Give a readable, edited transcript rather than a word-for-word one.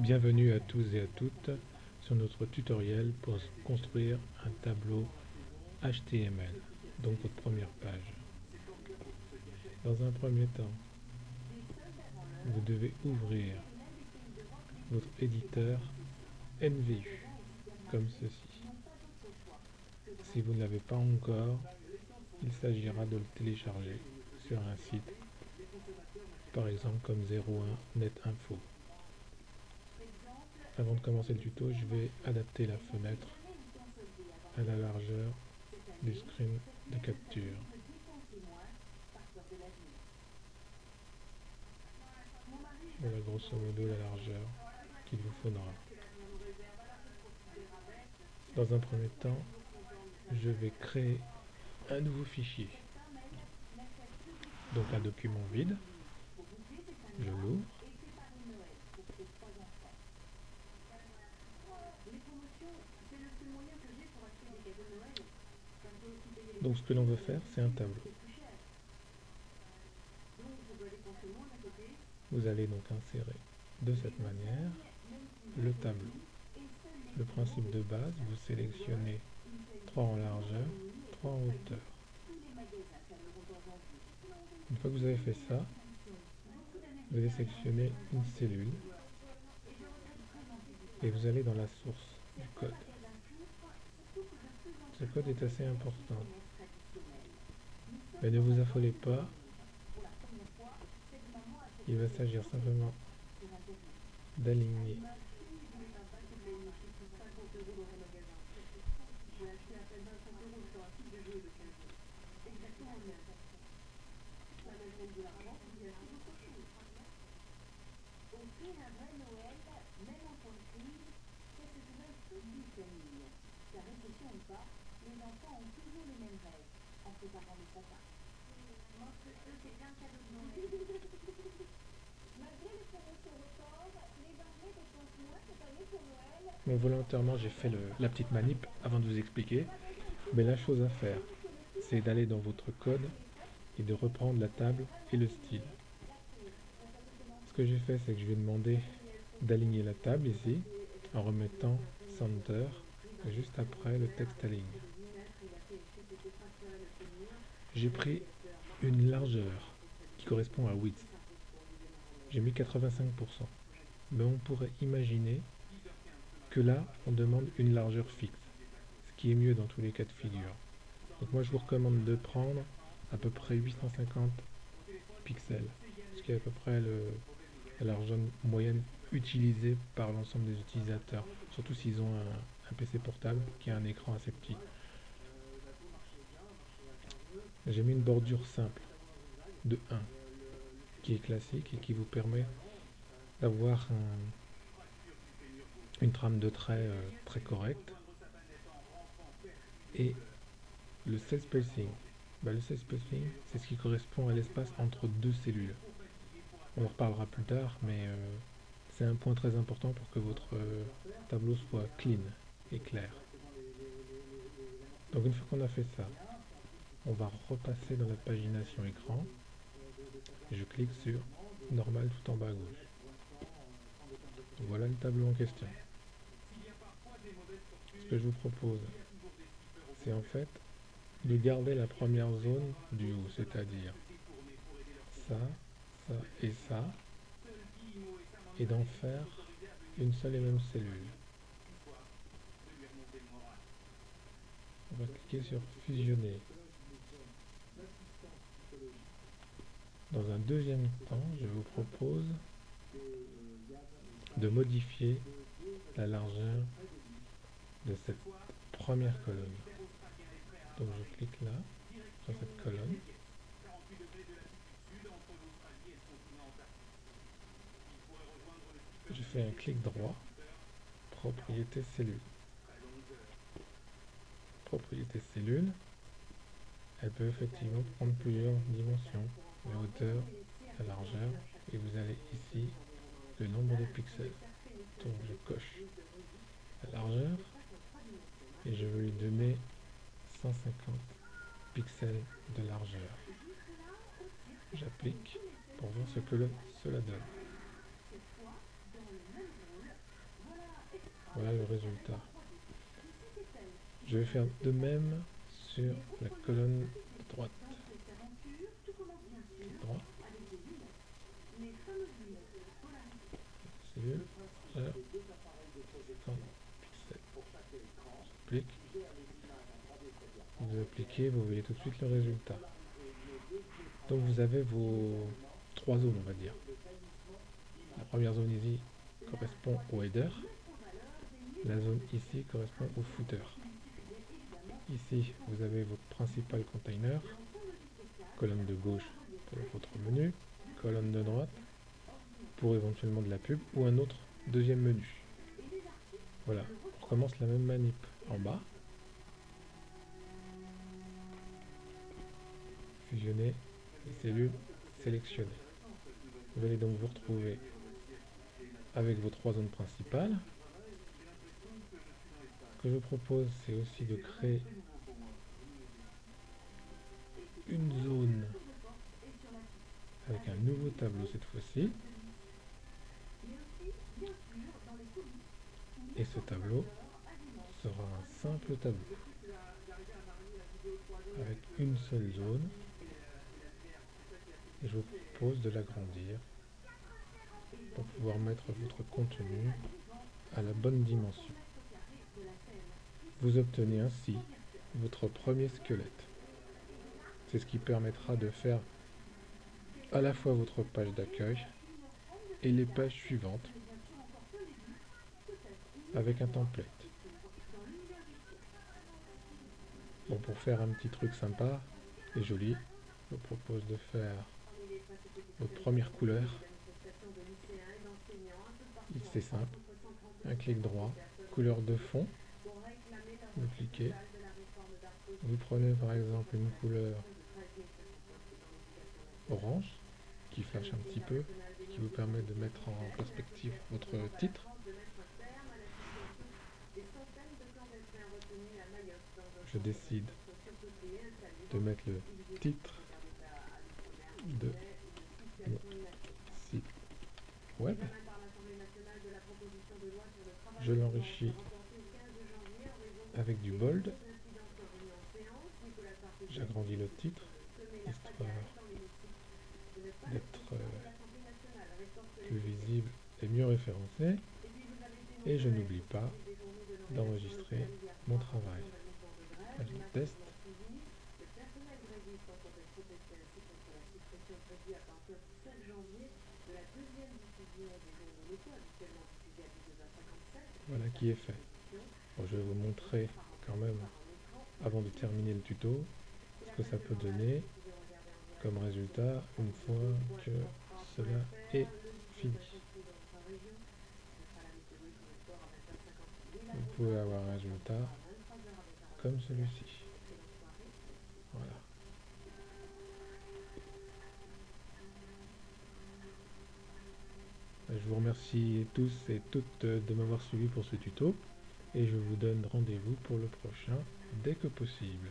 Bienvenue à tous et à toutes sur notre tutoriel pour construire un tableau HTML, donc votre première page. Dans un premier temps, vous devez ouvrir votre éditeur NVU, comme ceci. Si vous ne l'avez pas encore, il s'agira de le télécharger sur un site, par exemple comme 01 Netinfo. Avant de commencer le tuto, je vais adapter la fenêtre à la largeur du screen de capture. Voilà grosso modo la largeur qu'il vous faudra. Dans un premier temps, je vais créer un nouveau fichier. Donc un document vide, je l'ouvre. Donc ce que l'on veut faire, c'est un tableau. Vous allez donc insérer de cette manière le tableau. Le principe de base, vous sélectionnez 3 en largeur, 3 en hauteur. Une fois que vous avez fait ça, vous allez sélectionner une cellule et vous allez dans la source du code. Ce code est assez important, mais ne vous affolez pas, il va s'agir simplement d'aligner mais volontairement j'ai fait la petite manip avant de vous expliquer. Mais la chose à faire, c'est d'aller dans votre code et de reprendre la table et le style. Ce que j'ai fait, c'est que je vais demander d'aligner la table ici en remettant Center juste après le texte aligne. J'ai pris une largeur qui correspond à width. J'ai mis 85%. Mais on pourrait imaginer que là, on demande une largeur fixe, ce qui est mieux dans tous les cas de figure. Donc moi, je vous recommande de prendre à peu près 850 pixels, ce qui est à peu près la largeur moyenne utilisée par l'ensemble des utilisateurs, surtout s'ils ont un PC portable qui a un écran assez petit. J'ai mis une bordure simple de 1 qui est classique et qui vous permet d'avoir une trame de traits très correcte. Et le cell spacing, le cell spacing, c'est ce qui correspond à l'espace entre deux cellules. On en reparlera plus tard, mais c'est un point très important pour que votre tableau soit clean et clair. Donc une fois qu'on a fait ça, on va repasser dans la pagination écran. Je clique sur normal tout en bas à gauche. Voilà le tableau en question. Ce que je vous propose, c'est en fait de garder la première zone du haut, c'est-à-dire ça, ça et ça, et d'en faire une seule et même cellule. On va cliquer sur fusionner. Dans un deuxième temps, je vous propose de modifier la largeur de cette première colonne. Donc je clique là, sur cette colonne. Je fais un clic droit, propriété cellule. Propriété cellule, elle peut effectivement prendre plusieurs dimensions, la hauteur, la largeur, et vous avez ici le nombre de pixels. Donc je coche la largeur et je veux lui donner 150 pixels de largeur. J'applique pour voir ce que cela donne. Voilà le résultat. Je vais faire de même sur la colonne de droite. Droit. Cellule. Alors, 100 pixels. J'applique. Vous appliquez, vous voyez tout de suite le résultat. Donc vous avez vos 3 zones, on va dire. La première zone ici correspond au header. La zone ici correspond au footer. Ici, vous avez votre principal container, colonne de gauche pour votre menu, colonne de droite pour éventuellement de la pub ou un autre deuxième menu. Voilà, on recommence la même manip en bas. Fusionner les cellules sélectionnées. Vous allez donc vous retrouver avec vos 3 zones principales. Ce que je propose, c'est aussi de créer une zone avec un nouveau tableau cette fois-ci. Et ce tableau sera un simple tableau avec une seule zone. Et je vous propose de l'agrandir pour pouvoir mettre votre contenu à la bonne dimension. Vous obtenez ainsi votre premier squelette. C'est ce qui permettra de faire à la fois votre page d'accueil et les pages suivantes avec un template. Bon, pour faire un petit truc sympa et joli, je vous propose de faire votre première couleur. C'est simple, un clic droit, couleur de fond, vous cliquez, vous prenez par exemple une couleur orange qui flash un petit peu, qui vous permet de mettre en perspective votre titre. Je décide de mettre le titre de mon site web. Je l'enrichis avec du bold. J'agrandis le titre, histoire d'être plus visible et mieux référencé. Et je n'oublie pas d'enregistrer mon travail. Page de test. Voilà qui est fait. Bon, je vais vous montrer quand même, avant de terminer le tuto, ce que ça peut donner comme résultat une fois que cela est fini. Vous pouvez avoir un résultat comme celui-ci. Voilà. Je vous remercie tous et toutes de m'avoir suivi pour ce tuto et je vous donne rendez-vous pour le prochain dès que possible.